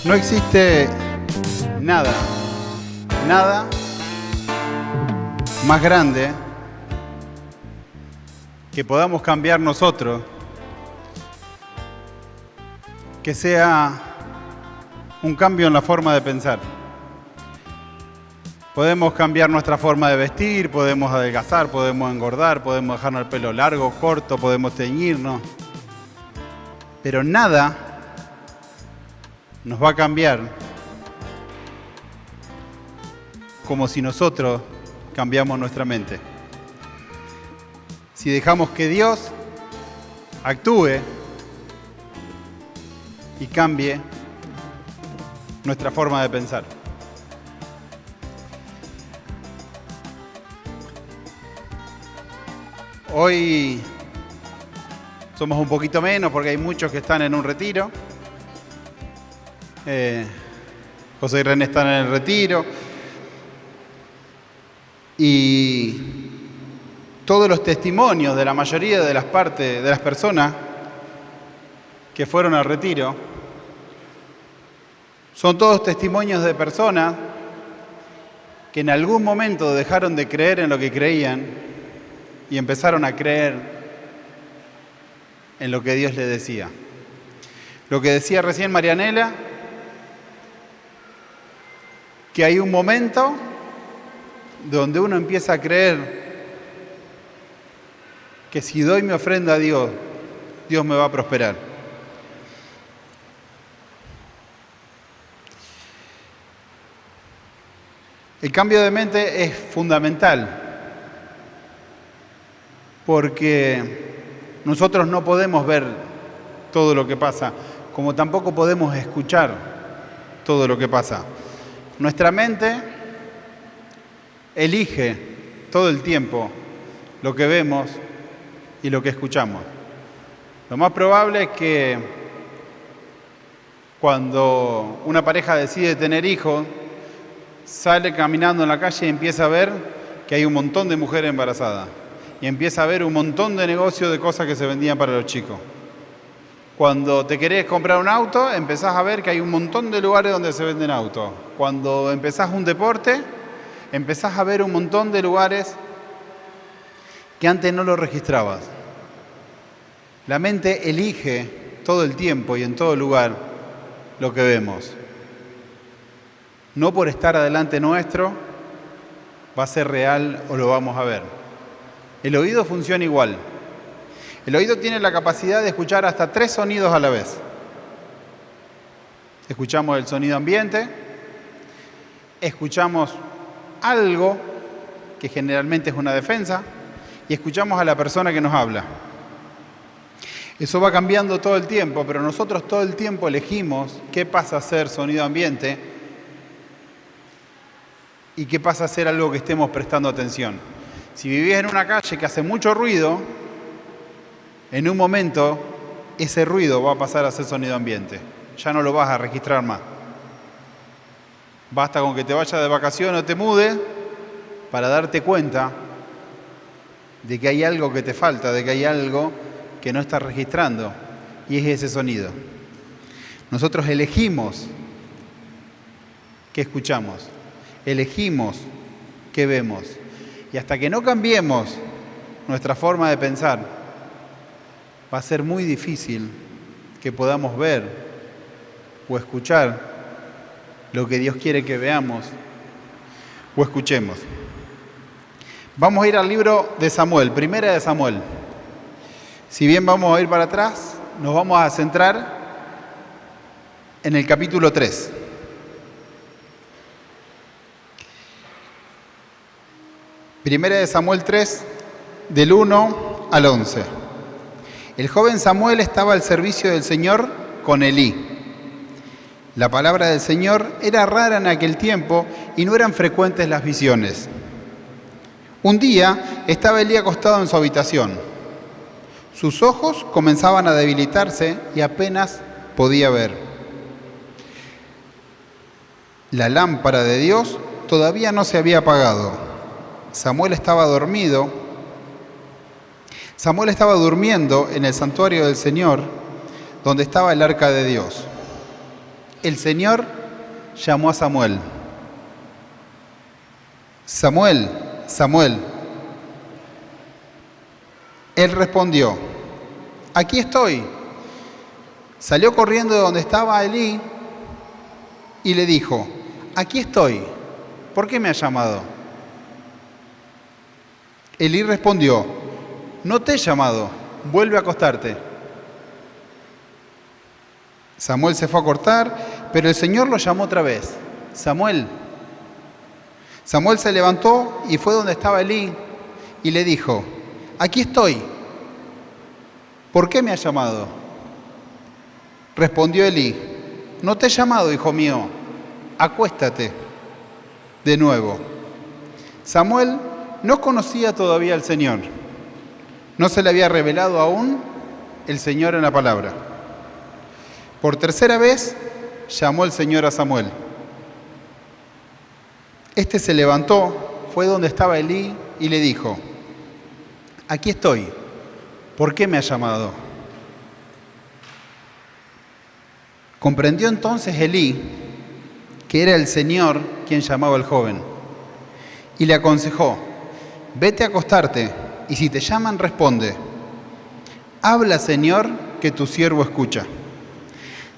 No existe nada más grande que podamos cambiar nosotros, que sea un cambio en la forma de pensar. Podemos cambiar nuestra forma de vestir, podemos adelgazar, podemos engordar, podemos dejarnos el pelo largo, corto, podemos teñirnos. Pero nada nos va a cambiar como si nosotros cambiamos nuestra mente. Si dejamos que Dios actúe y cambie nuestra forma de pensar. Hoy somos un poquito menos porque hay muchos que están en un retiro. José y René están en el retiro. Y todos los testimonios de la mayoría de las partes de las personas que fueron al retiro son todos testimonios de personas que en algún momento dejaron de creer en lo que creían y empezaron a creer en lo que Dios les decía. Lo que decía recién Marianela, que hay un momento donde uno empieza a creer que si doy mi ofrenda a Dios, Dios me va a prosperar. El cambio de mente es fundamental porque nosotros no podemos ver todo lo que pasa, como tampoco podemos escuchar todo lo que pasa. Nuestra mente elige todo el tiempo lo que vemos y lo que escuchamos. Lo más probable es que cuando una pareja decide tener hijos, sale caminando en la calle y empieza a ver que hay un montón de mujeres embarazadas y empieza a ver un montón de negocios de cosas que se vendían para los chicos. Cuando te querés comprar un auto, empezás a ver que hay un montón de lugares donde se venden autos. Cuando empezás un deporte, empezás a ver un montón de lugares que antes no lo registrabas. La mente elige todo el tiempo y en todo lugar lo que vemos. No por estar adelante nuestro va a ser real o lo vamos a ver. El oído funciona igual. El oído tiene la capacidad de escuchar hasta 3 sonidos a la vez. Escuchamos el sonido ambiente, escuchamos algo que generalmente es una defensa y escuchamos a la persona que nos habla. Eso va cambiando todo el tiempo, pero nosotros todo el tiempo elegimos qué pasa a ser sonido ambiente y qué pasa a ser algo que estemos prestando atención. Si vivís en una calle que hace mucho ruido, en un momento ese ruido va a pasar a ser sonido ambiente. Ya no lo vas a registrar más. Basta con que te vayas de vacaciones o te mudes para darte cuenta de que hay algo que te falta, de que hay algo que no estás registrando, y es ese sonido. Nosotros elegimos qué escuchamos, elegimos qué vemos, y hasta que no cambiemos nuestra forma de pensar, va a ser muy difícil que podamos ver o escuchar lo que Dios quiere que veamos o escuchemos. Vamos a ir al libro de Samuel, Primera de Samuel. Si bien vamos a ir para atrás, nos vamos a centrar en el capítulo 3. Primera de Samuel 3, del 1 al 11. El joven Samuel estaba al servicio del Señor con Elí. La palabra del Señor era rara en aquel tiempo y no eran frecuentes las visiones. Un día estaba Elí acostado en su habitación. Sus ojos comenzaban a debilitarse y apenas podía ver. La lámpara de Dios todavía no se había apagado. Samuel estaba durmiendo en el santuario del Señor, donde estaba el arca de Dios. el Señor llamó a Samuel. Samuel, Samuel. Él respondió, aquí estoy. Salió corriendo de donde estaba Elí y le dijo, aquí estoy. ¿Por qué me ha llamado? Elí respondió, no te he llamado, vuelve a acostarte. Samuel se fue a acostar, pero el Señor lo llamó otra vez. Samuel. Samuel se levantó y fue donde estaba Elí y le dijo, aquí estoy. ¿Por qué me has llamado? Respondió Elí, no te he llamado, hijo mío, acuéstate. De nuevo. Samuel no conocía todavía al Señor. No se le había revelado aún el Señor en la palabra. Por tercera vez llamó el Señor a Samuel. Este se levantó, fue donde estaba Elí y le dijo, aquí estoy, ¿por qué me has llamado? Comprendió entonces Elí que era el Señor quien llamaba al joven y le aconsejó, vete a acostarte y si te llaman responde, habla Señor que tu siervo escucha.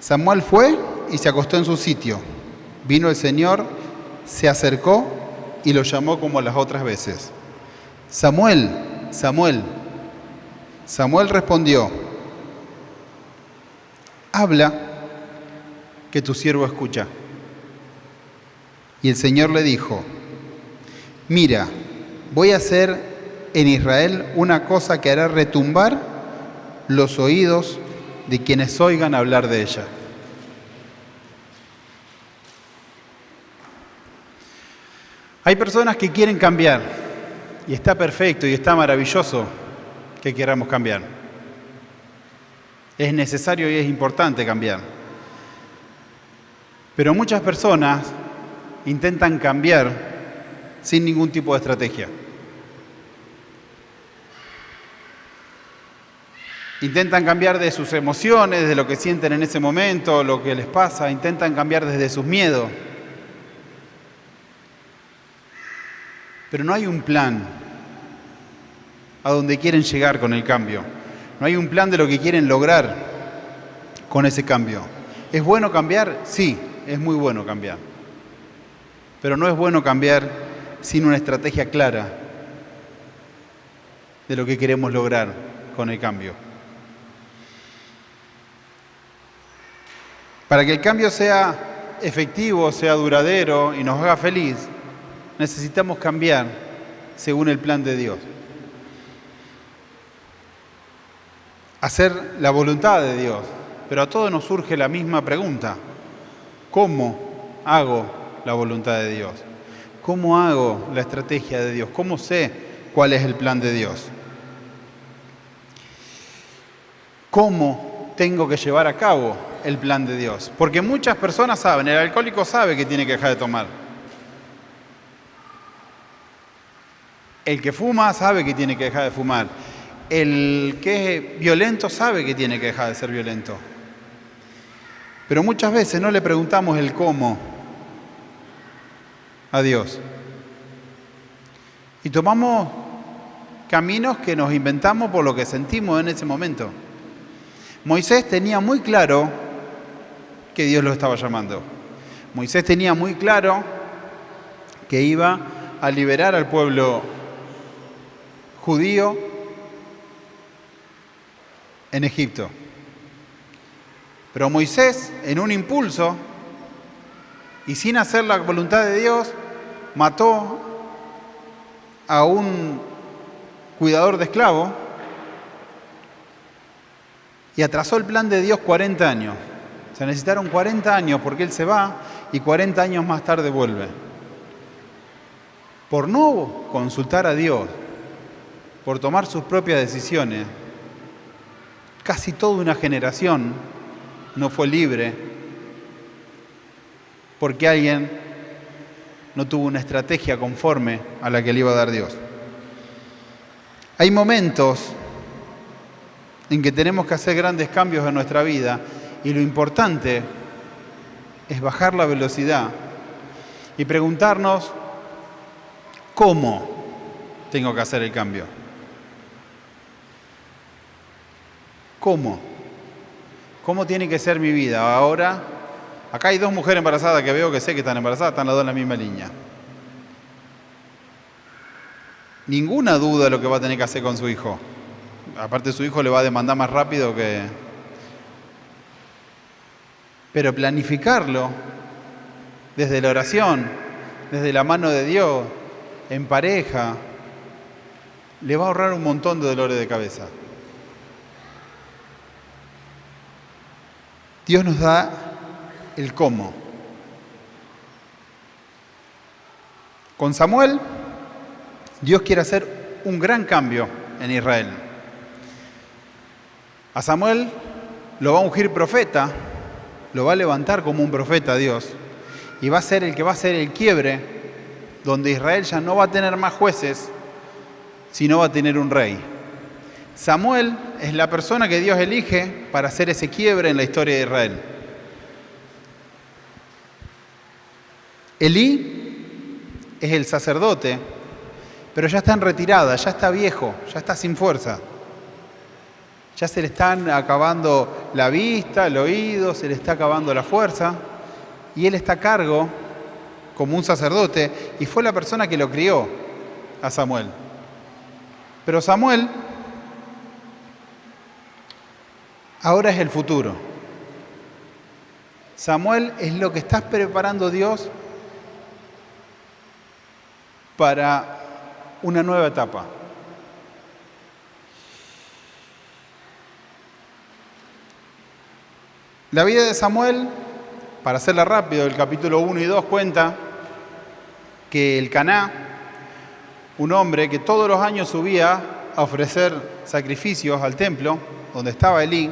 Samuel fue y se acostó en su sitio. Vino el Señor, se acercó y lo llamó como las otras veces. Samuel, Samuel. Samuel respondió, habla que tu siervo escucha. Y el Señor le dijo, mira, voy a hacer en Israel una cosa que hará retumbar los oídos de quienes oigan hablar de ella. Hay personas que quieren cambiar y está perfecto y está maravilloso que queramos cambiar. Es necesario y es importante cambiar. Pero muchas personas intentan cambiar sin ningún tipo de estrategia. Intentan cambiar de sus emociones, de lo que sienten en ese momento, lo que les pasa. Intentan cambiar desde sus miedos. Pero no hay un plan a donde quieren llegar con el cambio. No hay un plan de lo que quieren lograr con ese cambio. ¿Es bueno cambiar? Sí, es muy bueno cambiar. Pero no es bueno cambiar sin una estrategia clara de lo que queremos lograr con el cambio. Para que el cambio sea efectivo, sea duradero y nos haga feliz, necesitamos cambiar según el plan de Dios. Hacer la voluntad de Dios. Pero a todos nos surge la misma pregunta. ¿Cómo hago la voluntad de Dios? ¿Cómo hago la estrategia de Dios? ¿Cómo sé cuál es el plan de Dios? ¿Cómo tengo que llevar a cabo el plan de Dios? Porque muchas personas saben, el alcohólico sabe que tiene que dejar de tomar. El que fuma sabe que tiene que dejar de fumar. El que es violento sabe que tiene que dejar de ser violento. Pero muchas veces no le preguntamos el cómo a Dios. Y tomamos caminos que nos inventamos por lo que sentimos en ese momento. Moisés tenía muy claro que Dios lo estaba llamando. Moisés tenía muy claro que iba a liberar al pueblo judío en Egipto. Pero Moisés, en un impulso y sin hacer la voluntad de Dios, mató a un cuidador de esclavos y atrasó el plan de Dios 40 años. Se necesitaron 40 años porque él se va y 40 años más tarde vuelve. Por no consultar a Dios, por tomar sus propias decisiones, casi toda una generación no fue libre porque alguien no tuvo una estrategia conforme a la que le iba a dar Dios. Hay momentos en que tenemos que hacer grandes cambios en nuestra vida y lo importante es bajar la velocidad y preguntarnos cómo tengo que hacer el cambio. ¿Cómo? ¿Cómo tiene que ser mi vida? Ahora, acá hay 2 mujeres embarazadas que veo que sé que están embarazadas, están las 2 en la misma línea. Ninguna duda de lo que va a tener que hacer con su hijo. Aparte su hijo le va a demandar más rápido que... Pero planificarlo desde la oración, desde la mano de Dios, en pareja, le va a ahorrar un montón de dolores de cabeza. Dios nos da el cómo. Con Samuel, Dios quiere hacer un gran cambio en Israel. A Samuel lo va a ungir profeta, lo va a levantar como un profeta Dios, y va a ser el que va a hacer el quiebre, donde Israel ya no va a tener más jueces, sino va a tener un rey. Samuel es la persona que Dios elige para hacer ese quiebre en la historia de Israel. Elí es el sacerdote, pero ya está en retirada, ya está viejo, ya está sin fuerza. Ya se le están acabando la vista, el oído, se le está acabando la fuerza, y él está a cargo como un sacerdote, y fue la persona que lo crió a Samuel. Pero Samuel ahora es el futuro. Samuel es lo que está preparando Dios para una nueva etapa. La vida de Samuel, para hacerla rápido, el capítulo 1 y 2 cuenta que Elcaná, un hombre que todos los años subía a ofrecer sacrificios al templo, donde estaba Elí,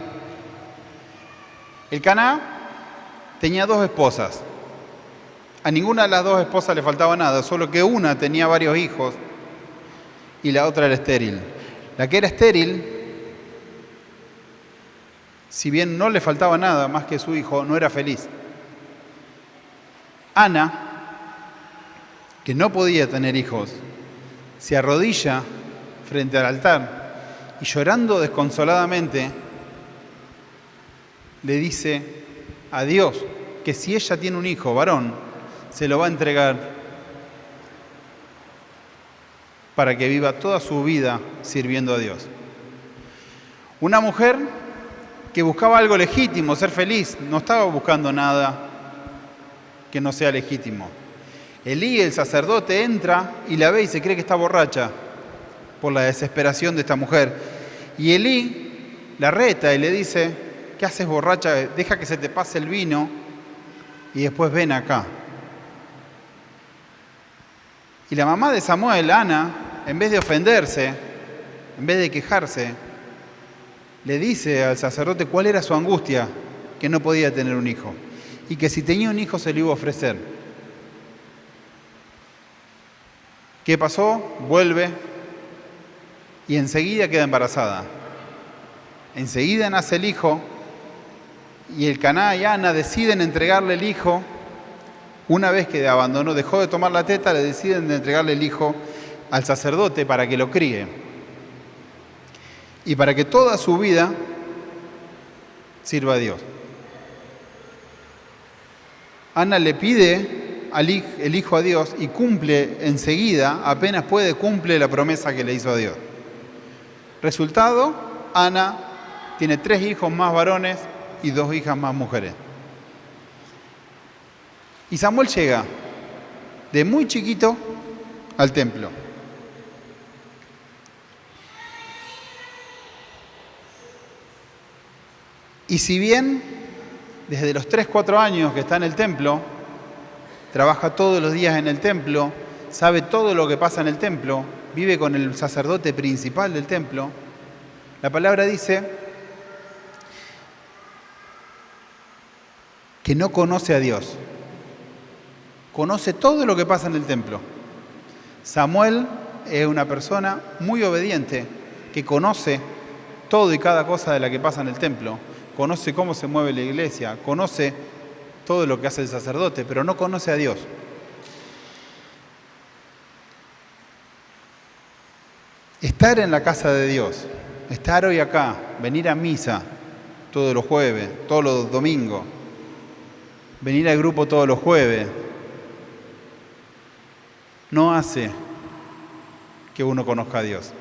Elcaná tenía 2 esposas. A ninguna de las 2 esposas le faltaba nada, solo que una tenía varios hijos y la otra era estéril. La que era estéril, si bien no le faltaba nada más que su hijo, no era feliz. Ana, que no podía tener hijos, se arrodilla frente al altar y llorando desconsoladamente le dice a Dios que si ella tiene un hijo varón, se lo va a entregar para que viva toda su vida sirviendo a Dios. Una mujer que buscaba algo legítimo, ser feliz, no estaba buscando nada que no sea legítimo. Elí, el sacerdote, entra y la ve y se cree que está borracha por la desesperación de esta mujer. Y Elí la reta y le dice: ¿qué haces borracha? Deja que se te pase el vino y después ven acá. Y la mamá de Samuel, Ana, en vez de ofenderse, en vez de quejarse, le dice al sacerdote cuál era su angustia, que no podía tener un hijo, y que si tenía un hijo se lo iba a ofrecer. ¿Qué pasó? Vuelve y enseguida queda embarazada. Enseguida nace el hijo y Elcaná y Ana deciden entregarle el hijo. Una vez que abandonó, dejó de tomar la teta, le deciden de entregarle el hijo al sacerdote para que lo críe y para que toda su vida sirva a Dios. Ana le pide el hijo a Dios y cumple enseguida, apenas puede, cumple la promesa que le hizo a Dios. Resultado, Ana tiene 3 hijos más varones y 2 hijas más mujeres. Y Samuel llega de muy chiquito al templo. Y si bien desde los 3-4 años que está en el templo, trabaja todos los días en el templo, sabe todo lo que pasa en el templo, vive con el sacerdote principal del templo, la palabra dice que no conoce a Dios. Conoce todo lo que pasa en el templo. Samuel es una persona muy obediente, que conoce todo y cada cosa de la que pasa en el templo. Conoce cómo se mueve la iglesia, conoce todo lo que hace el sacerdote, pero no conoce a Dios. Estar en la casa de Dios, estar hoy acá, venir a misa todos los jueves, todos los domingos, venir al grupo todos los jueves, no hace que uno conozca a Dios.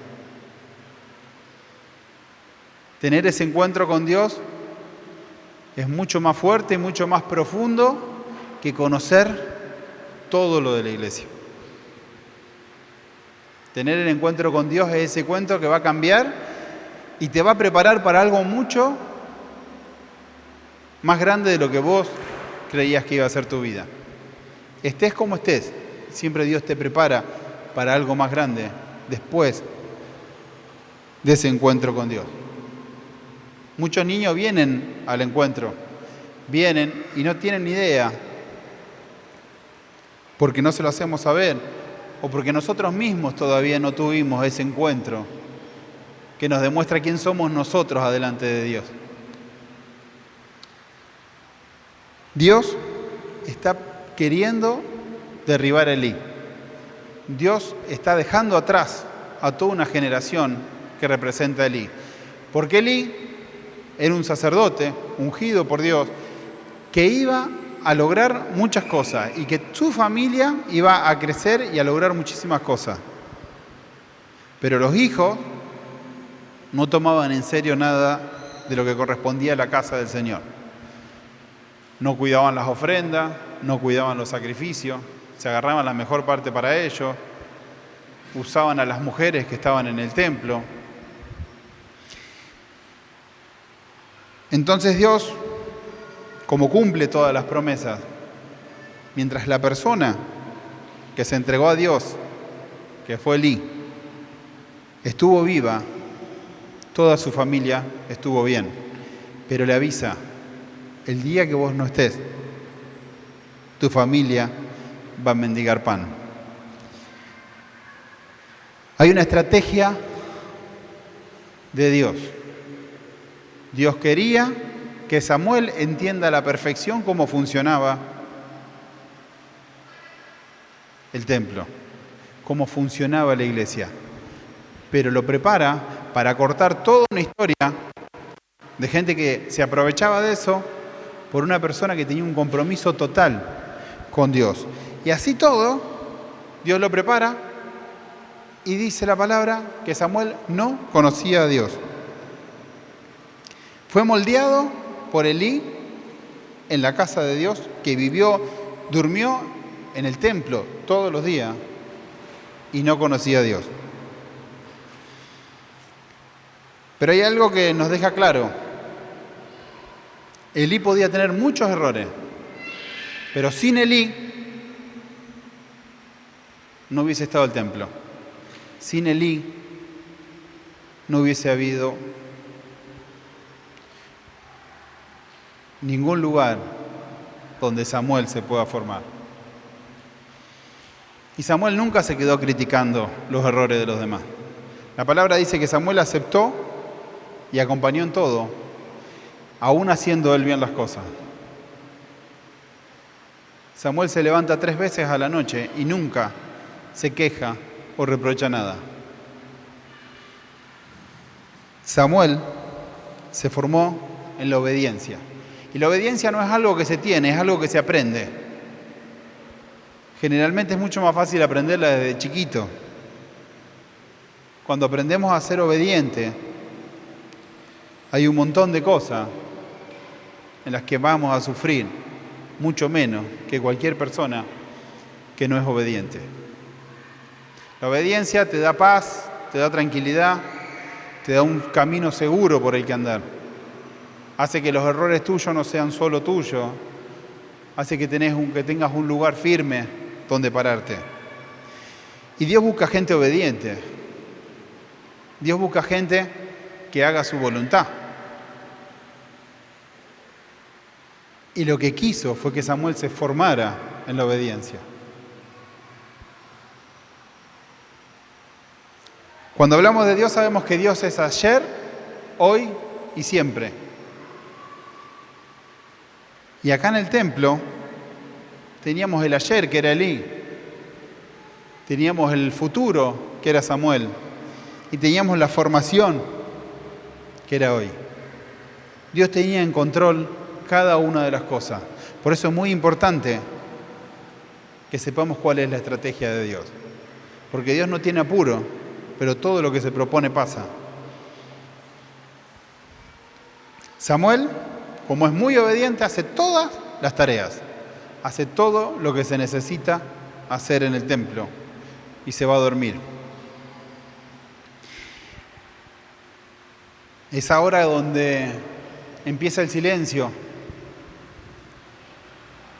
Tener ese encuentro con Dios es mucho más fuerte y mucho más profundo que conocer todo lo de la iglesia. Tener el encuentro con Dios es ese encuentro que va a cambiar y te va a preparar para algo mucho más grande de lo que vos creías que iba a ser tu vida. Estés como estés, siempre Dios te prepara para algo más grande después de ese encuentro con Dios. Muchos niños vienen al encuentro, vienen y no tienen ni idea, porque no se lo hacemos saber, o porque nosotros mismos todavía no tuvimos ese encuentro que nos demuestra quién somos nosotros adelante de Dios. Dios está queriendo derribar a Elí. Dios está dejando atrás a toda una generación que representa a Elí. Porque Elí era un sacerdote ungido por Dios que iba a lograr muchas cosas y que su familia iba a crecer y a lograr muchísimas cosas. Pero los hijos no tomaban en serio nada de lo que correspondía a la casa del Señor. No cuidaban las ofrendas, no cuidaban los sacrificios, se agarraban la mejor parte para ellos, usaban a las mujeres que estaban en el templo. Entonces Dios, como cumple todas las promesas, mientras la persona que se entregó a Dios, que fue Elí, estuvo viva, toda su familia estuvo bien, pero le avisa, el día que vos no estés, tu familia va a mendigar pan. Hay una estrategia de Dios. Dios quería que Samuel entienda a la perfección cómo funcionaba el templo, cómo funcionaba la iglesia, pero lo prepara para cortar toda una historia de gente que se aprovechaba de eso por una persona que tenía un compromiso total con Dios. Y así todo, Dios lo prepara y dice la palabra que Samuel no conocía a Dios. Fue moldeado por Elí en la casa de Dios, que durmió en el templo todos los días y no conocía a Dios. Pero hay algo que nos deja claro. Elí podía tener muchos errores, pero sin Elí no hubiese estado el templo. Sin Elí no hubiese habido ningún lugar donde Samuel se pueda formar. Y Samuel nunca se quedó criticando los errores de los demás. La palabra dice que Samuel aceptó y acompañó en todo, aún haciendo él bien las cosas. Samuel se levanta 3 veces a la noche y nunca se queja o reprocha nada. Samuel se formó en la obediencia. Y la obediencia no es algo que se tiene, es algo que se aprende. Generalmente es mucho más fácil aprenderla desde chiquito. Cuando aprendemos a ser obedientes, hay un montón de cosas en las que vamos a sufrir mucho menos que cualquier persona que no es obediente. La obediencia te da paz, te da tranquilidad, te da un camino seguro por el que andar. Hace que los errores tuyos no sean solo tuyos, hace que tengas un lugar firme donde pararte. Y Dios busca gente obediente. Dios busca gente que haga su voluntad. Y lo que quiso fue que Samuel se formara en la obediencia. Cuando hablamos de Dios, sabemos que Dios es ayer, hoy y siempre. Y acá en el templo teníamos el ayer, que era Elí. Teníamos el futuro, que era Samuel. Y teníamos la formación, que era hoy. Dios tenía en control cada una de las cosas. Por eso es muy importante que sepamos cuál es la estrategia de Dios. Porque Dios no tiene apuro, pero todo lo que se propone pasa. Samuel, como es muy obediente, hace todas las tareas. Hace todo lo que se necesita hacer en el templo. Y se va a dormir. Es ahora donde empieza el silencio,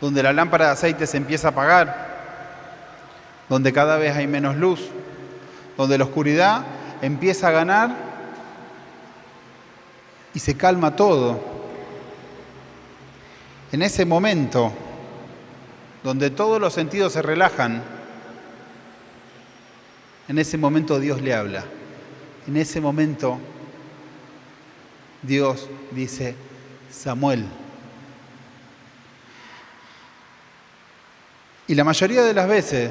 donde la lámpara de aceite se empieza a apagar, donde cada vez hay menos luz, donde la oscuridad empieza a ganar y se calma todo. En ese momento, donde todos los sentidos se relajan, en ese momento Dios le habla. En ese momento Dios dice, Samuel. Y la mayoría de las veces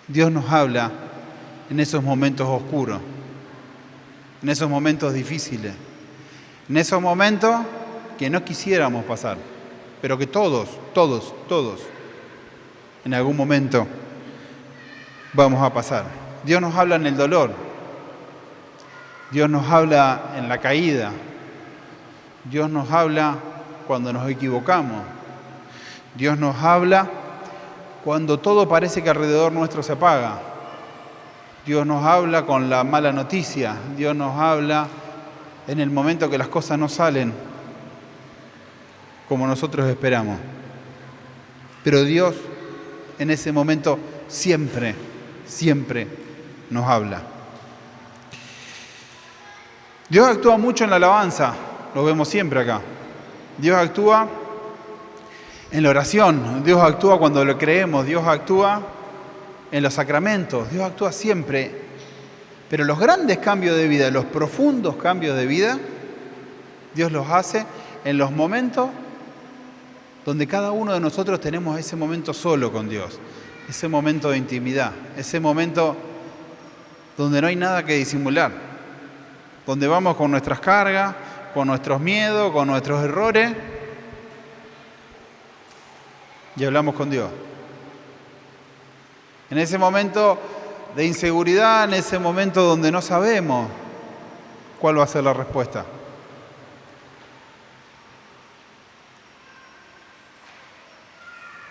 Dios nos habla en esos momentos oscuros, en esos momentos difíciles, en esos momentos que no quisiéramos pasar, pero que todos, en algún momento vamos a pasar. Dios nos habla en el dolor, Dios nos habla en la caída, Dios nos habla cuando nos equivocamos, Dios nos habla cuando todo parece que alrededor nuestro se apaga, Dios nos habla con la mala noticia, Dios nos habla en el momento que las cosas no salen como nosotros esperamos. Pero Dios en ese momento siempre nos habla. Dios actúa mucho en la alabanza, lo vemos siempre acá. Dios actúa en la oración, Dios actúa cuando lo creemos, Dios actúa en los sacramentos, Dios actúa siempre. Pero los grandes cambios de vida, los profundos cambios de vida, Dios los hace en los momentos donde cada uno de nosotros tenemos ese momento solo con Dios, ese momento de intimidad, ese momento donde no hay nada que disimular, donde vamos con nuestras cargas, con nuestros miedos, con nuestros errores y hablamos con Dios. En ese momento de inseguridad, en ese momento donde no sabemos cuál va a ser la respuesta.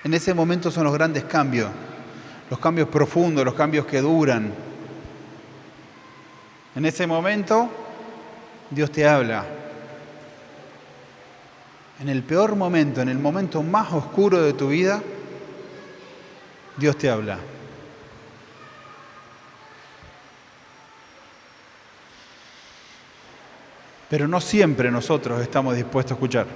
En ese momento son los grandes cambios, los cambios profundos, los cambios que duran. En ese momento Dios te habla. En el peor momento, en el momento más oscuro de tu vida, Dios te habla. Pero no siempre nosotros estamos dispuestos a escuchar.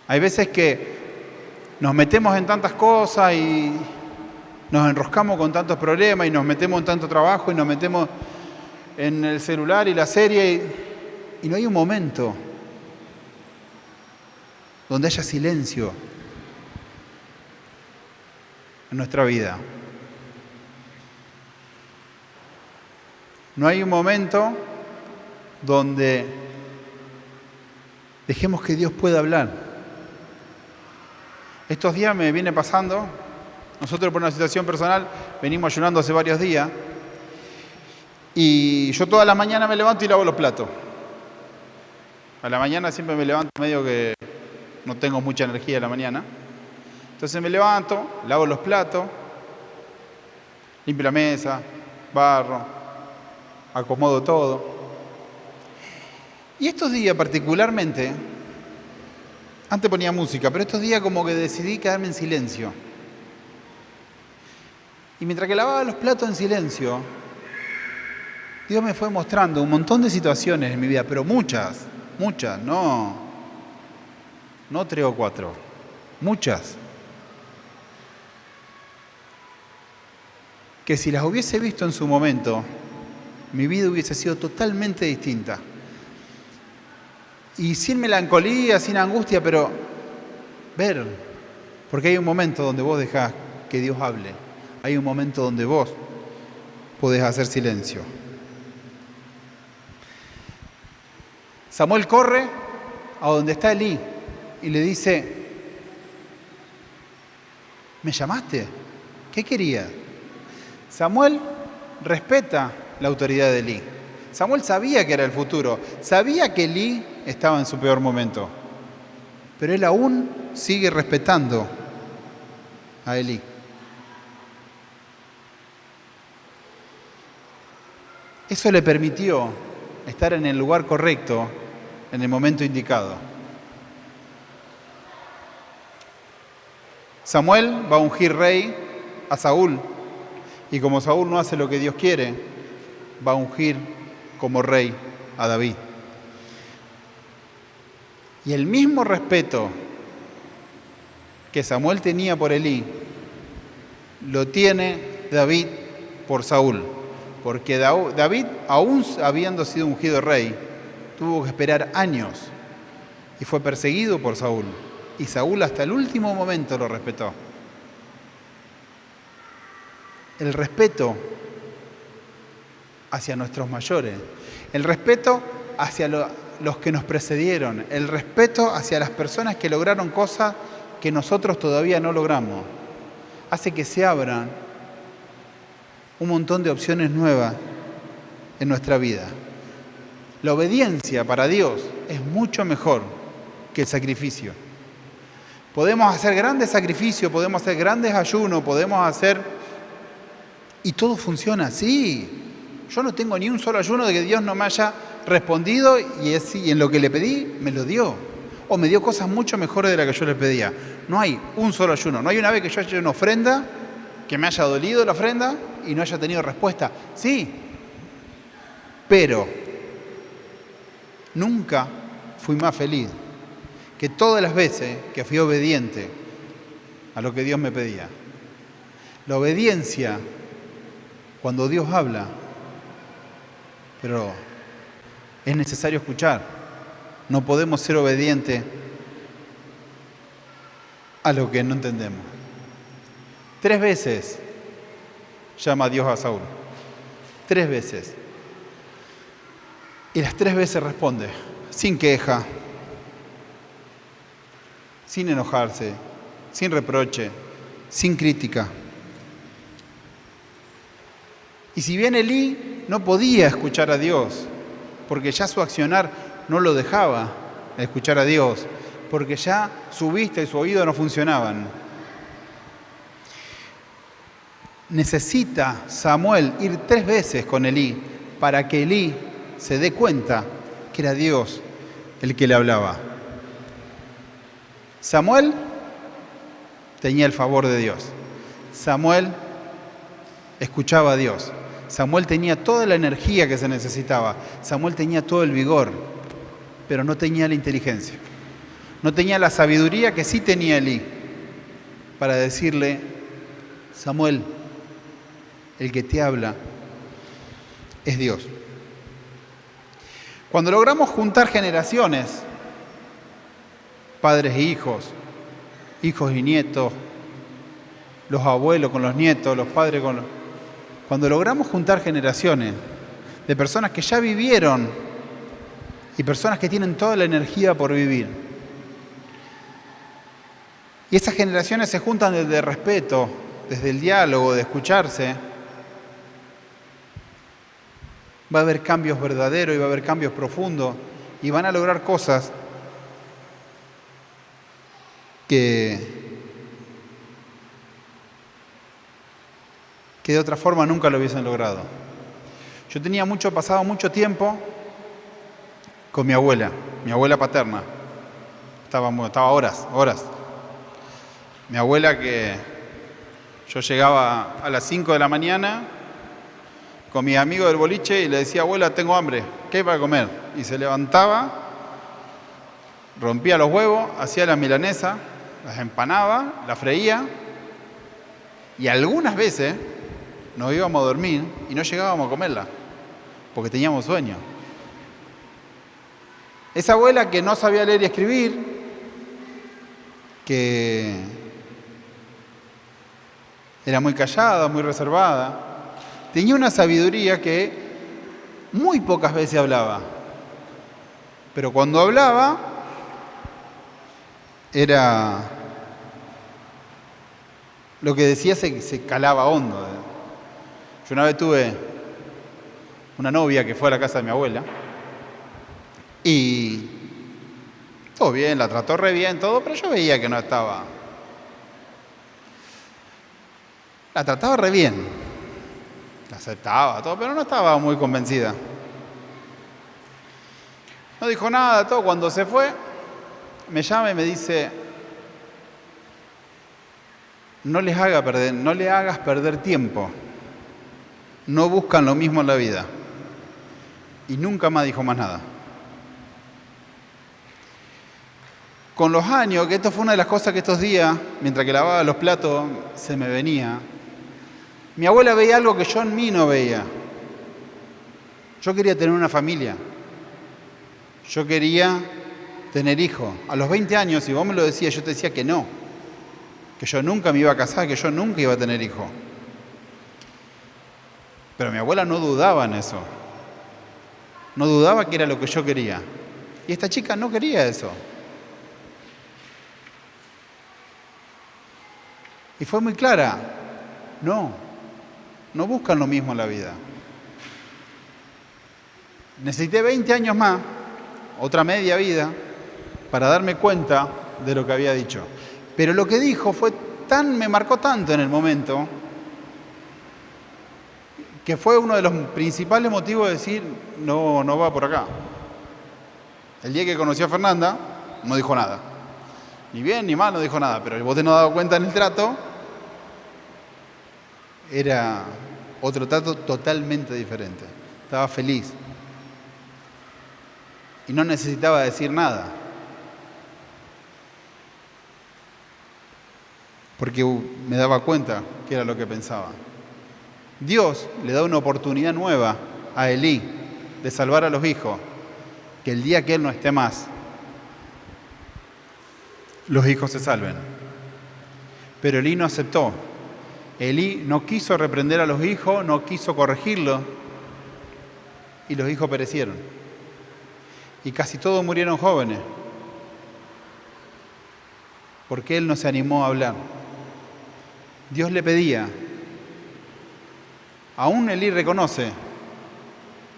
Hay veces que nos metemos en tantas cosas y nos enroscamos con tantos problemas y nos metemos en tanto trabajo y nos metemos en el celular y la serie y no hay un momento donde haya silencio en nuestra vida. No hay un momento donde dejemos que Dios pueda hablar. Estos días me viene pasando, nosotros por una situación personal venimos ayunando hace varios días y yo toda la mañana me levanto y lavo los platos. A la mañana siempre me levanto medio que no tengo mucha energía a la mañana. Entonces me levanto, lavo los platos, limpio la mesa, barro, acomodo todo. Y estos días particularmente, antes ponía música, pero estos días como que decidí quedarme en silencio. Y mientras que lavaba los platos en silencio, Dios me fue mostrando un montón de situaciones en mi vida, pero muchas, no 3 o 4, muchas. Que si las hubiese visto en su momento, mi vida hubiese sido totalmente distinta. Y sin melancolía, sin angustia, pero ver. Porque hay un momento donde vos dejás que Dios hable. Hay un momento donde vos podés hacer silencio. Samuel corre a donde está Elí y le dice: ¿me llamaste? ¿Qué quería? Samuel respeta la autoridad de Elí. Samuel sabía que era el futuro, sabía que Elí estaba en su peor momento, pero él aún sigue respetando a Elí. Eso le permitió estar en el lugar correcto, en el momento indicado. Samuel va a ungir rey a Saúl, y como Saúl no hace lo que Dios quiere, va a ungir como rey a David. Y el mismo respeto que Samuel tenía por Elí, lo tiene David por Saúl. Porque David, aún habiendo sido ungido rey, tuvo que esperar años y fue perseguido por Saúl. Y Saúl hasta el último momento lo respetó. El respeto hacia nuestros mayores, el respeto hacia los que nos precedieron, el respeto hacia las personas que lograron cosas que nosotros todavía no logramos, hace que se abran un montón de opciones nuevas en nuestra vida. La obediencia para Dios es mucho mejor que el sacrificio. Podemos hacer grandes sacrificios, podemos hacer grandes ayunos, podemos hacer... Y todo funciona, sí. Yo no tengo ni un solo ayuno de que Dios no me haya respondido y en lo que le pedí me lo dio. O me dio cosas mucho mejores de las que yo le pedía. No hay un solo ayuno. No hay una vez que yo haya hecho una ofrenda, que me haya dolido la ofrenda y no haya tenido respuesta. Sí, pero nunca fui más feliz que todas las veces que fui obediente a lo que Dios me pedía. La obediencia, cuando Dios habla, pero es necesario escuchar. No podemos ser obedientes a lo que no entendemos. 3 veces llama a Dios a Saúl. 3 veces. Y las 3 veces responde, sin queja, sin enojarse, sin reproche, sin crítica. Y si bien Elí no podía escuchar a Dios, porque ya su accionar no lo dejaba escuchar a Dios, porque ya su vista y su oído no funcionaban, necesita Samuel ir 3 veces con Elí para que Elí se dé cuenta que era Dios el que le hablaba. Samuel tenía el favor de Dios. Samuel escuchaba a Dios. Samuel tenía toda la energía que se necesitaba. Samuel tenía todo el vigor, pero no tenía la inteligencia. No tenía la sabiduría que sí tenía Elí para decirle: Samuel, el que te habla es Dios. Cuando logramos juntar generaciones, padres e hijos, hijos y nietos, los abuelos con los nietos, los padres con los... Cuando logramos juntar generaciones de personas que ya vivieron y personas que tienen toda la energía por vivir, y esas generaciones se juntan desde el respeto, desde el diálogo, de escucharse, va a haber cambios verdaderos y va a haber cambios profundos y van a lograr cosas que de otra forma nunca lo hubiesen logrado. Yo tenía pasado mucho tiempo con mi abuela paterna. Estaba horas. Mi abuela, que yo llegaba a las 5 de la mañana con mis amigos del boliche y le decía: abuela, tengo hambre, ¿qué hay para comer? Y se levantaba, rompía los huevos, hacía la milanesa, las empanaba, las freía, y algunas veces nos íbamos a dormir y no llegábamos a comerla porque teníamos sueño. Esa abuela que no sabía leer y escribir, que era muy callada, muy reservada, tenía una sabiduría que muy pocas veces hablaba. Pero cuando hablaba, era lo que decía se calaba hondo. Yo una vez tuve una novia que fue a la casa de mi abuela y todo bien, la trató re bien, todo, pero yo veía que no estaba. La trataba re bien, la aceptaba, todo, pero no estaba muy convencida. No dijo nada, todo. Cuando se fue, me llama y me dice: no le hagas perder tiempo. No buscan lo mismo en la vida. Y nunca más dijo más nada. Con los años, que esto fue una de las cosas que estos días, mientras que lavaba los platos, se me venía. Mi abuela veía algo que yo en mí no veía. Yo quería tener una familia. Yo quería tener hijos. A los 20 años, si vos me lo decías, yo te decía que no. Que yo nunca me iba a casar, que yo nunca iba a tener hijos. Pero mi abuela no dudaba en eso. No dudaba que era lo que yo quería. Y esta chica no quería eso. Y fue muy clara. No buscan lo mismo en la vida. Necesité 20 años más, otra media vida, para darme cuenta de lo que había dicho. Pero lo que dijo me marcó tanto en el momento, que fue uno de los principales motivos de decir: no va por acá. El día que conocí a Fernanda, no dijo nada. Ni bien ni mal, no dijo nada. Pero vos te no has dado cuenta en el trato, era otro trato totalmente diferente. Estaba feliz. Y no necesitaba decir nada. Porque me daba cuenta que era lo que pensaba. Dios le da una oportunidad nueva a Elí de salvar a los hijos, que el día que él no esté más, los hijos se salven. Pero Elí no aceptó. Elí no quiso reprender a los hijos, no quiso corregirlos, y los hijos perecieron. Y casi todos murieron jóvenes, porque él no se animó a hablar. Dios le pedía. Aún Elí reconoce: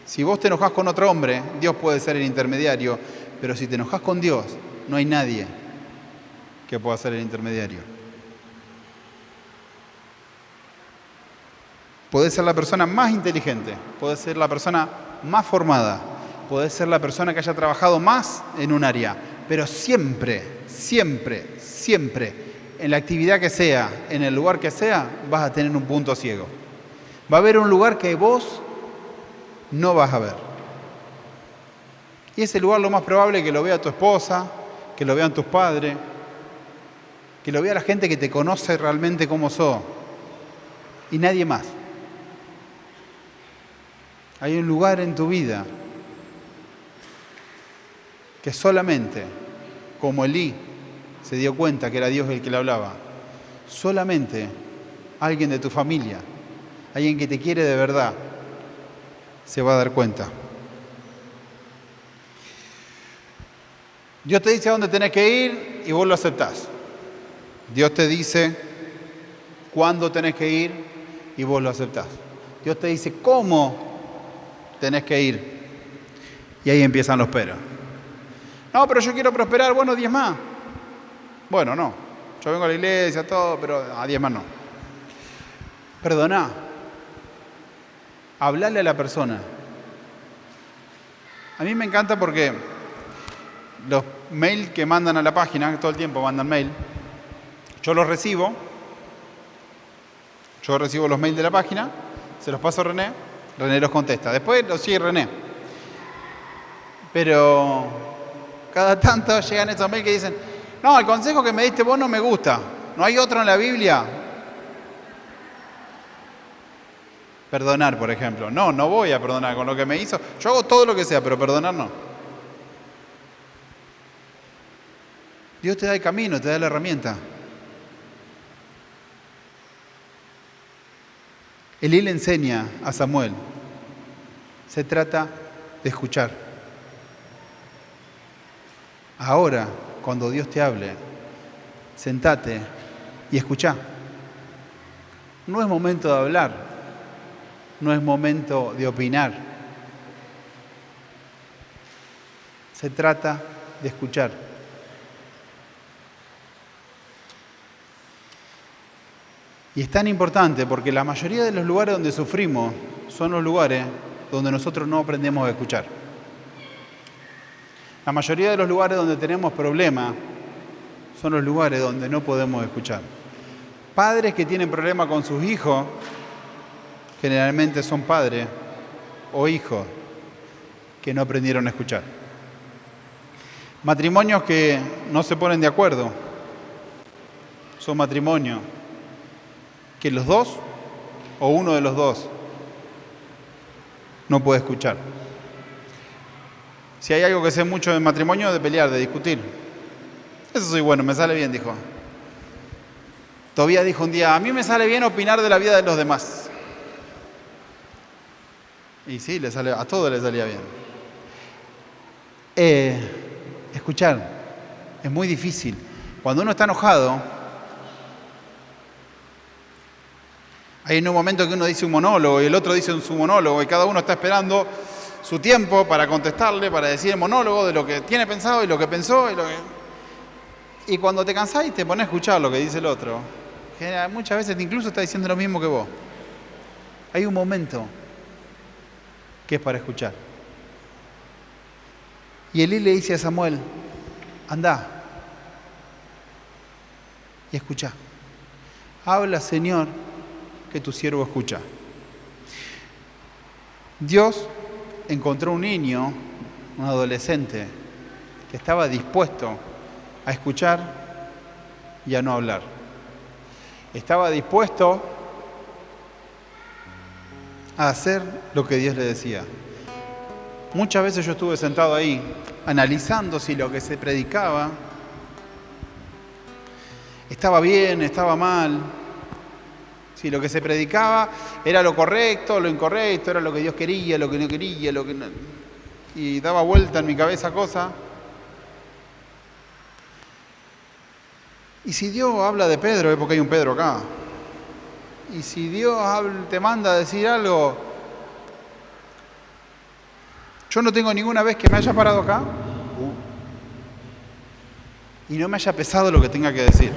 si vos te enojás con otro hombre, Dios puede ser el intermediario, pero si te enojás con Dios, no hay nadie que pueda ser el intermediario. Podés ser la persona más inteligente, podés ser la persona más formada, podés ser la persona que haya trabajado más en un área, pero siempre, en la actividad que sea, en el lugar que sea, vas a tener un punto ciego. Va a haber un lugar que vos no vas a ver. Y ese lugar lo más probable es que lo vea tu esposa, que lo vean tus padres, que lo vea la gente que te conoce realmente como sos, y nadie más. Hay un lugar en tu vida que solamente, como Elí se dio cuenta que era Dios el que le hablaba, solamente alguien de tu familia, alguien que te quiere de verdad, se va a dar cuenta. Dios te dice a dónde tenés que ir y vos lo aceptás. Dios te dice cuándo tenés que ir y vos lo aceptás. Dios te dice cómo tenés que ir. Y ahí empiezan los peros. No, pero yo quiero prosperar. Bueno, 10 más. Bueno, no. Yo vengo a la iglesia, todo, pero a 10 más no. Perdoná. Hablale a la persona. A mí me encanta porque los mails que mandan a la página, todo el tiempo mandan mail, yo los recibo. Yo recibo los mails de la página, se los paso a René, René los contesta. Después los sigue René. Pero cada tanto llegan esos mails que dicen: no, el consejo que me diste vos no me gusta. ¿No hay otro en la Biblia? Perdonar, por ejemplo. No voy a perdonar con lo que me hizo. Yo hago todo lo que sea, pero perdonar no. Dios te da el camino, te da la herramienta. Elí le enseña a Samuel, se trata de escuchar. Ahora, cuando Dios te hable, sentate y escuchá. No es momento de hablar, no es momento de opinar. Se trata de escuchar. Y es tan importante porque la mayoría de los lugares donde sufrimos son los lugares donde nosotros no aprendemos a escuchar. La mayoría de los lugares donde tenemos problemas son los lugares donde no podemos escuchar. Padres que tienen problemas con sus hijos, generalmente son padres o hijos que no aprendieron a escuchar. Matrimonios que no se ponen de acuerdo, son matrimonios que los dos o uno de los dos no puede escuchar. Si hay algo que sé mucho en matrimonio, de pelear, de discutir. Eso soy bueno, me sale bien, dijo. Tobías dijo un día, a mí me sale bien opinar de la vida de los demás. Y sí, a todos les salía bien. Escuchar es muy difícil. Cuando uno está enojado, hay en un momento que uno dice un monólogo y el otro dice su monólogo y cada uno está esperando su tiempo para contestarle, para decir el monólogo de lo que tiene pensado y lo que pensó. Y cuando te cansás y te pones a escuchar lo que dice el otro, muchas veces incluso está diciendo lo mismo que vos. Hay un momento que es para escuchar. Y Elí le dice a Samuel, andá y escuchá. Habla, Señor, que tu siervo escucha. Dios encontró un niño, un adolescente, que estaba dispuesto a escuchar y a no hablar. Estaba dispuesto a hacer lo que Dios le decía. Muchas veces yo estuve sentado ahí, analizando si lo que se predicaba estaba bien, estaba mal, si lo que se predicaba era lo correcto, lo incorrecto, era lo que Dios quería, lo que no quería, y daba vuelta en mi cabeza cosas. Y si Dios habla de Pedro, es porque hay un Pedro acá. Y si Dios te manda a decir algo, yo no tengo ninguna vez que me haya parado acá y no me haya pesado lo que tenga que decir.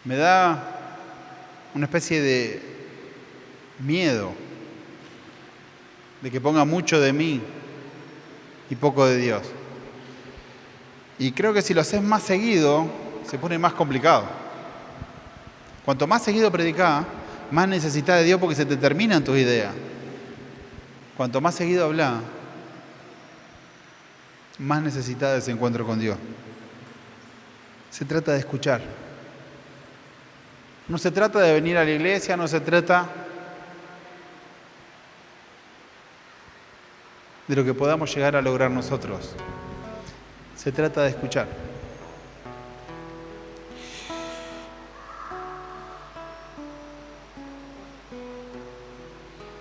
Me da una especie de miedo de que ponga mucho de mí y poco de Dios. Y creo que si lo haces más seguido, se pone más complicado. Cuanto más seguido predicás, más necesitas de Dios porque se te terminan tus ideas. Cuanto más seguido hablás, más necesitas de ese encuentro con Dios. Se trata de escuchar. No se trata de venir a la iglesia, no se trata de lo que podamos llegar a lograr nosotros. Se trata de escuchar.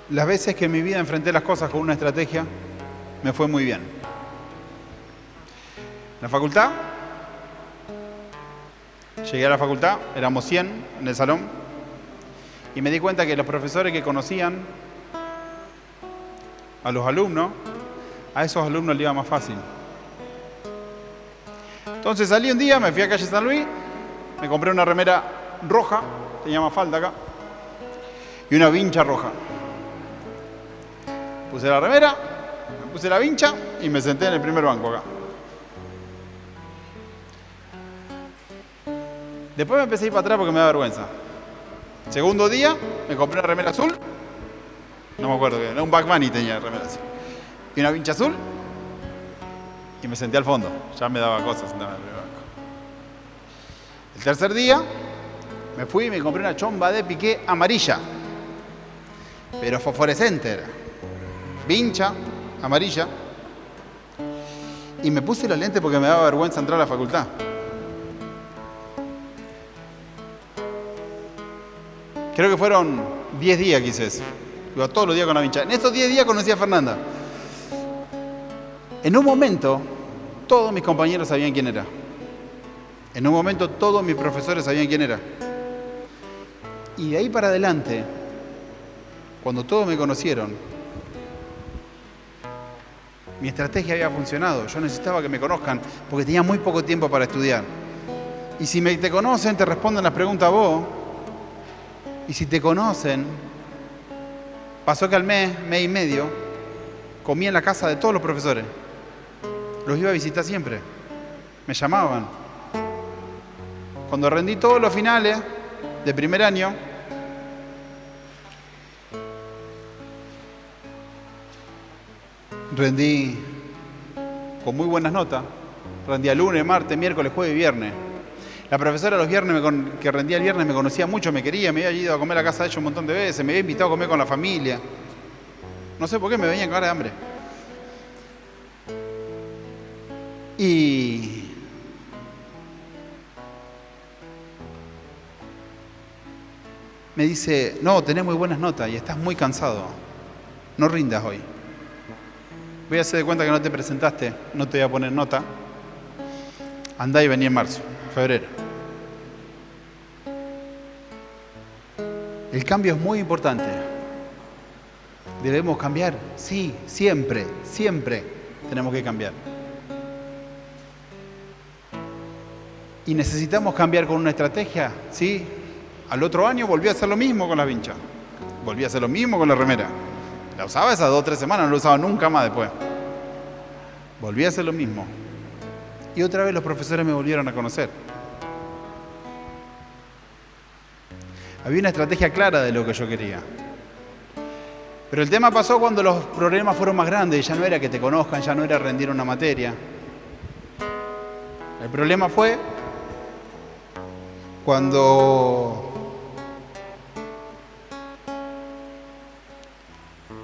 Las veces que en mi vida enfrenté las cosas con una estrategia, me fue muy bien. En la facultad, llegué a la facultad, éramos 100 en el salón, y me di cuenta que los profesores que conocían a los alumnos, a esos alumnos les iba más fácil. Entonces salí un día, me fui a calle San Luis, me compré una remera roja, tenía más falda acá, y una vincha roja. Puse la remera, me puse la vincha y me senté en el primer banco acá. Después me empecé a ir para atrás porque me da vergüenza. Segundo día, me compré una remera azul, no me acuerdo qué, era un Bugs Bunny tenía remera azul, y una vincha azul, y me senté al fondo, ya me daba cosas sentarme en el primer banco. El tercer día, me fui y me compré una chomba de piqué amarilla, pero fosforescente era. Vincha, amarilla, y me puse los lentes porque me daba vergüenza entrar a la facultad. Creo que fueron 10 días que hice eso. Iba todos los días con la vincha. En esos 10 días conocí a Fernanda. En un momento, todos mis compañeros sabían quién era. En un momento, todos mis profesores sabían quién era. Y de ahí para adelante, cuando todos me conocieron, mi estrategia había funcionado. Yo necesitaba que me conozcan porque tenía muy poco tiempo para estudiar. Y si te conocen, te responden las preguntas a vos. Y si te conocen, pasó que al mes y medio, comí en la casa de todos los profesores. Los iba a visitar siempre. Me llamaban. Cuando rendí todos los finales de primer año, rendí con muy buenas notas. Rendía lunes, martes, miércoles, jueves y viernes. La profesora los viernes, que rendía el viernes, me conocía mucho, me quería, me había ido a comer a la casa de ella un montón de veces, me había invitado a comer con la familia. No sé por qué, me venía a cagar de hambre. Y me dice, no, tenés muy buenas notas y estás muy cansado. No rindas hoy. Voy a hacer de cuenta que no te presentaste, no te voy a poner nota. Andá y vení en marzo, febrero. El cambio es muy importante. ¿Debemos cambiar? Sí, siempre, siempre tenemos que cambiar. ¿Y necesitamos cambiar con una estrategia? Sí. Al otro año volví a hacer lo mismo con la vincha. Volví a hacer lo mismo con la remera. La usaba esas 2 o 3 semanas, no la usaba nunca más después. Volví a hacer lo mismo. Y otra vez los profesores me volvieron a conocer. Había una estrategia clara de lo que yo quería. Pero el tema pasó cuando los problemas fueron más grandes. Ya no era que te conozcan, ya no era rendir una materia. El problema fue cuando,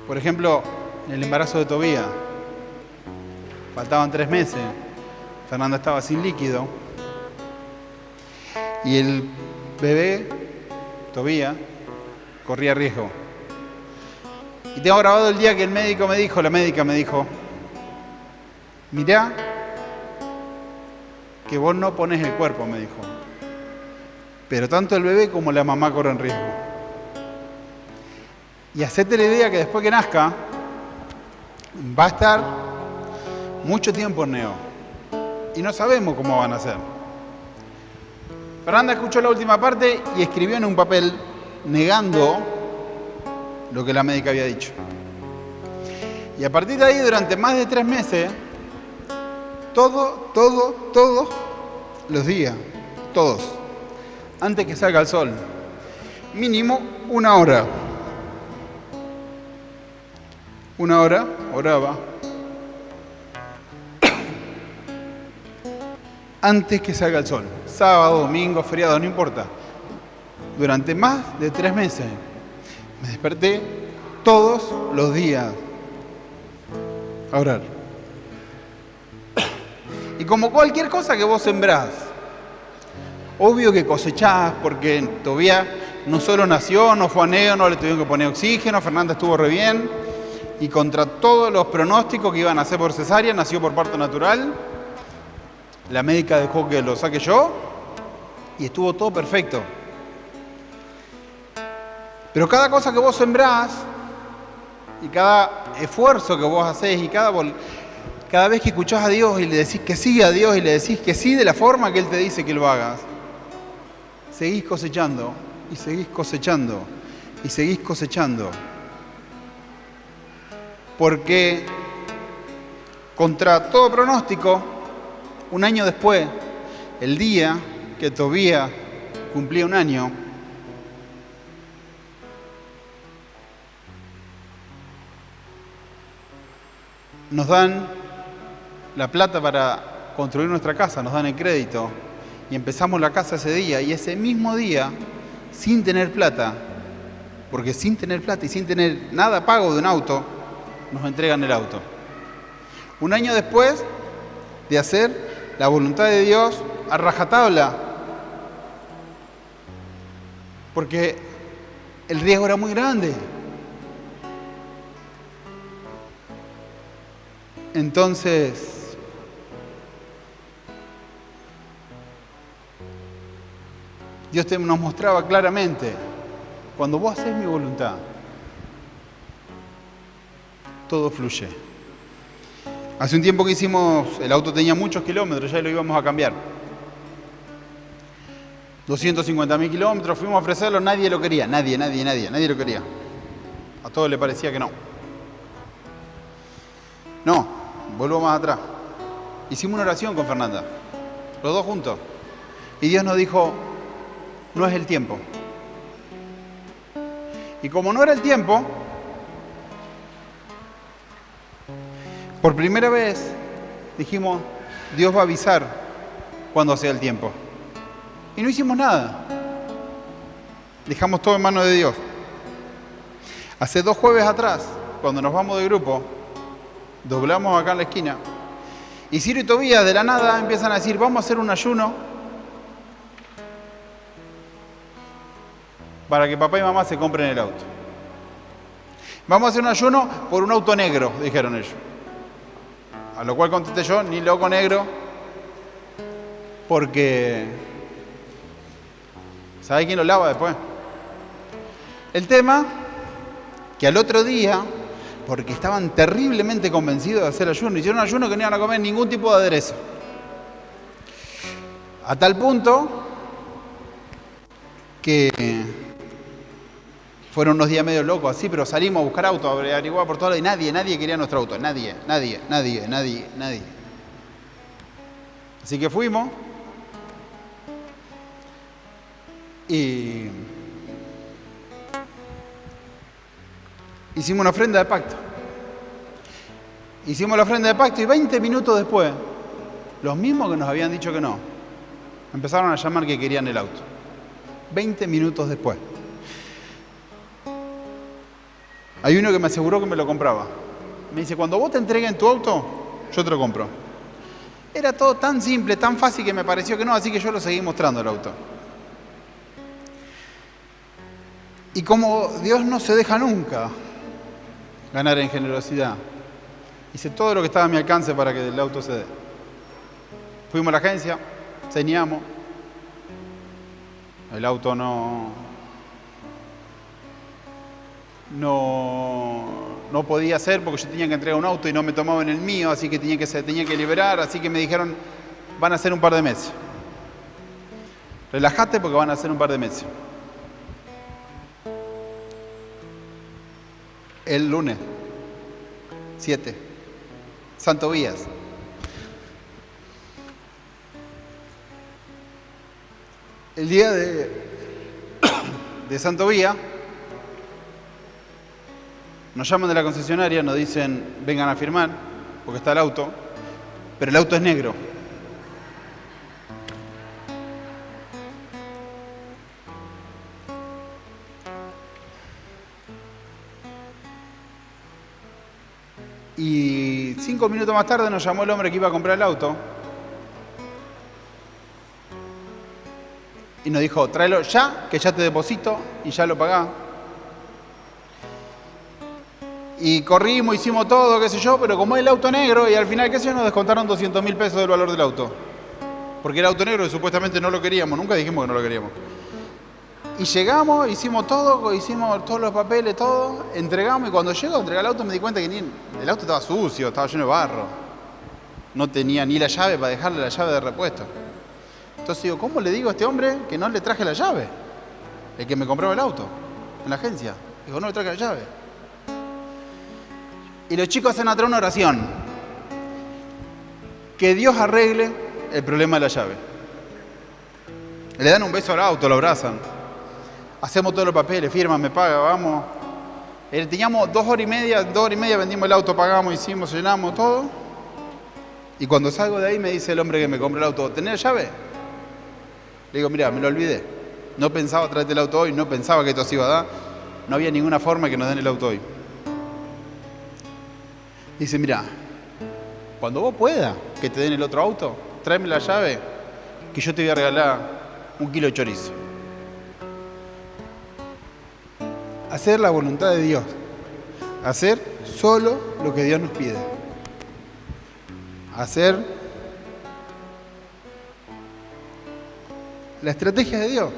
por ejemplo, en el embarazo de Tobía, faltaban 3 meses, Fernanda estaba sin líquido y el bebé, Tobía, corría riesgo. Y tengo grabado el día que la médica me dijo, mirá que vos no ponés el cuerpo, me dijo. Pero tanto el bebé como la mamá corren riesgo. Y hacete la idea que después que nazca, va a estar mucho tiempo en neo. Y no sabemos cómo van a ser. Fernanda escuchó la última parte y escribió en un papel negando lo que la médica había dicho. Y a partir de ahí, durante más de 3 meses, todos los días, todos, antes que salga el sol, mínimo 1 hora. 1 hora, oraba, antes que salga el sol. Sábado, domingo, feriado, no importa. Durante más de 3 meses me desperté todos los días a orar. Y como cualquier cosa que vos sembrás, obvio que cosechás, porque todavía no solo nació, no fue a neo, no le tuvieron que poner oxígeno, Fernanda estuvo re bien, y contra todos los pronósticos que iban a hacer por cesárea, nació por parto natural. La médica dejó que lo saque yo, y estuvo todo perfecto. Pero cada cosa que vos sembrás, y cada esfuerzo que vos hacés, y cada vez que escuchás a Dios y le decís que sí a Dios y le decís que sí de la forma que Él te dice que lo hagas, seguís cosechando, y seguís cosechando, y seguís cosechando. Porque contra todo pronóstico, 1 año después, el día que Tobía cumplía 1 año, nos dan la plata para construir nuestra casa, nos dan el crédito y empezamos la casa ese día, y ese mismo día, sin tener plata, porque sin tener plata y sin tener nada pago de un auto, nos entregan el auto. Un año después de hacer la voluntad de Dios a rajatabla, porque el riesgo era muy grande. Entonces, Dios nos mostraba claramente, cuando vos haces mi voluntad, todo fluye. Hace un tiempo que hicimos, el auto tenía muchos kilómetros, ya lo íbamos a cambiar. 250.000 kilómetros, fuimos a ofrecerlo, nadie lo quería, nadie lo quería. A todos le parecía que no. No, vuelvo más atrás. Hicimos una oración con Fernanda, los dos juntos. Y Dios nos dijo, no es el tiempo. Y como no era el tiempo, por primera vez dijimos, Dios va a avisar cuando sea el tiempo. Y no hicimos nada. Dejamos todo en manos de Dios. Hace 2 jueves atrás, cuando nos vamos de grupo, doblamos acá en la esquina, y Ciro y Tobías de la nada empiezan a decir, vamos a hacer un ayuno para que papá y mamá se compren el auto. Vamos a hacer un ayuno por un auto negro, dijeron ellos. A lo cual contesté yo, ni loco negro, porque ¿sabe quién lo lava después? El tema, que al otro día, porque estaban terriblemente convencidos de hacer ayuno, hicieron un ayuno que no iban a comer ningún tipo de aderezo. A tal punto que fueron unos días medio locos así, pero salimos a buscar auto, a averiguar por todo lado, y nadie quería nuestro auto, nadie. Así que fuimos y hicimos una ofrenda de pacto. Hicimos la ofrenda de pacto y 20 minutos después, los mismos que nos habían dicho que no, empezaron a llamar que querían el auto. 20 minutos después. Hay uno que me aseguró que me lo compraba. Me dice, cuando vos te entreguen tu auto, yo te lo compro. Era todo tan simple, tan fácil que me pareció que no, así que yo lo seguí mostrando el auto. Y como Dios no se deja nunca ganar en generosidad, hice todo lo que estaba a mi alcance para que el auto se dé. Fuimos a la agencia, señamos, el auto no podía ser porque yo tenía que entregar un auto y no me tomaban el mío, así que tenía que liberar, así que me dijeron, van a ser un par de meses. Relájate porque van a ser un par de meses. El lunes, 7, Santo Vías. El día de Santo Vía, nos llaman de la concesionaria, nos dicen, vengan a firmar, porque está el auto, pero el auto es negro. Y 5 minutos más tarde nos llamó el hombre que iba a comprar el auto y nos dijo, tráelo ya, que ya te deposito y ya lo pagás. Y corrimos, hicimos todo, qué sé yo, pero como es el auto negro, y al final, qué sé yo, nos descontaron 200.000 pesos del valor del auto. Porque el auto negro supuestamente no lo queríamos, nunca dijimos que no lo queríamos. Y llegamos, hicimos todo, hicimos todos los papeles, todo, entregamos, y cuando llego a entregar el auto me di cuenta que el auto estaba sucio, estaba lleno de barro. No tenía ni la llave para dejarle la llave de repuesto. Entonces digo, ¿cómo le digo a este hombre que no le traje la llave? El que me compraba el auto, en la agencia. Digo, no le traje la llave. Y los chicos hacen otra una oración. Que Dios arregle el problema de la llave. Le dan un beso al auto, lo abrazan. Hacemos todos los papeles, firman, me paga, vamos. Teníamos 2 horas y media vendimos el auto, pagamos, hicimos, llenamos, todo. Y cuando salgo de ahí me dice el hombre que me compró el auto, ¿tenés la llave? Le digo, mirá, me lo olvidé. No pensaba traerte el auto hoy, no pensaba que esto se iba a dar. No había ninguna forma que nos den el auto hoy. Dice, mirá, Cuando vos puedas, que te den el otro auto, tráeme la llave, que yo te voy a regalar 1 kilo de chorizo. Hacer la voluntad de Dios. Hacer solo lo que Dios nos pide. Hacer la estrategia de Dios.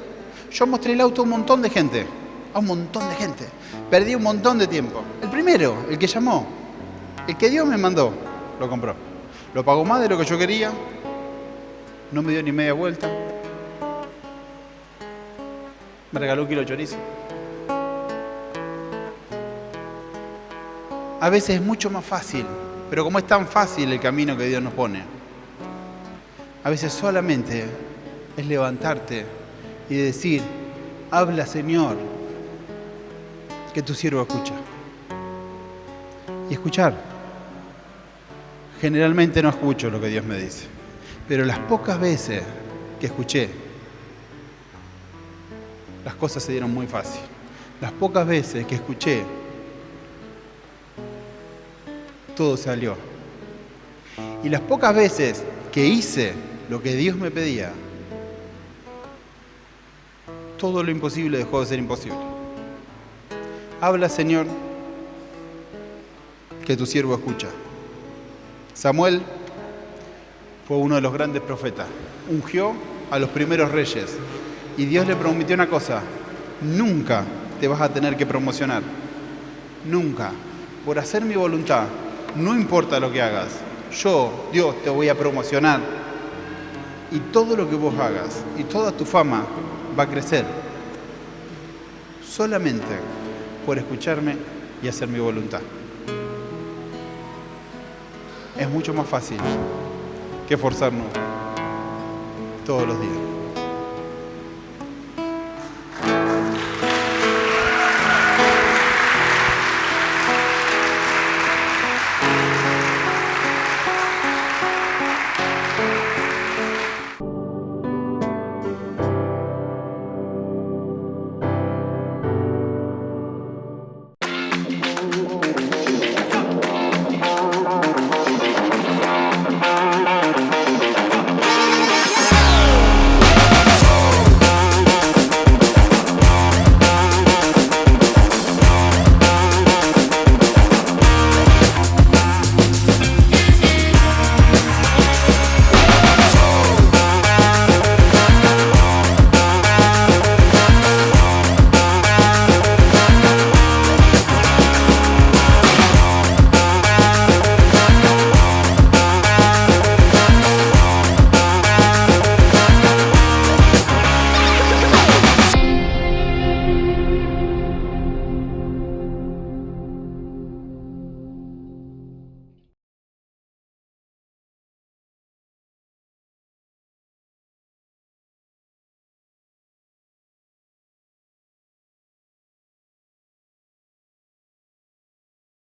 Yo mostré el auto a un montón de gente. A un montón de gente. Perdí un montón de tiempo. El primero, el que llamó, el que Dios me mandó, lo compró. Lo pagó más de lo que yo quería. No me dio ni media vuelta. Me regaló 1 kilo de chorizo. A veces es mucho más fácil, pero como es tan fácil el camino que Dios nos pone, a veces solamente es levantarte y decir, habla Señor, que tu siervo escucha. Y escuchar. Generalmente no escucho lo que Dios me dice, pero las pocas veces que escuché, las cosas se dieron muy fácil. Las pocas veces que escuché, todo salió. Y las pocas veces que hice lo que Dios me pedía, todo lo imposible dejó de ser imposible. Habla, Señor, que tu siervo escucha. Samuel fue uno de los grandes profetas. Ungió a los primeros reyes. Y Dios le prometió una cosa: nunca te vas a tener que promocionar. Nunca. Por hacer mi voluntad, no importa lo que hagas. Yo, Dios, te voy a promocionar. Y todo lo que vos hagas y toda tu fama va a crecer. Solamente por escucharme y hacer mi voluntad. Es mucho más fácil que esforzarnos todos los días.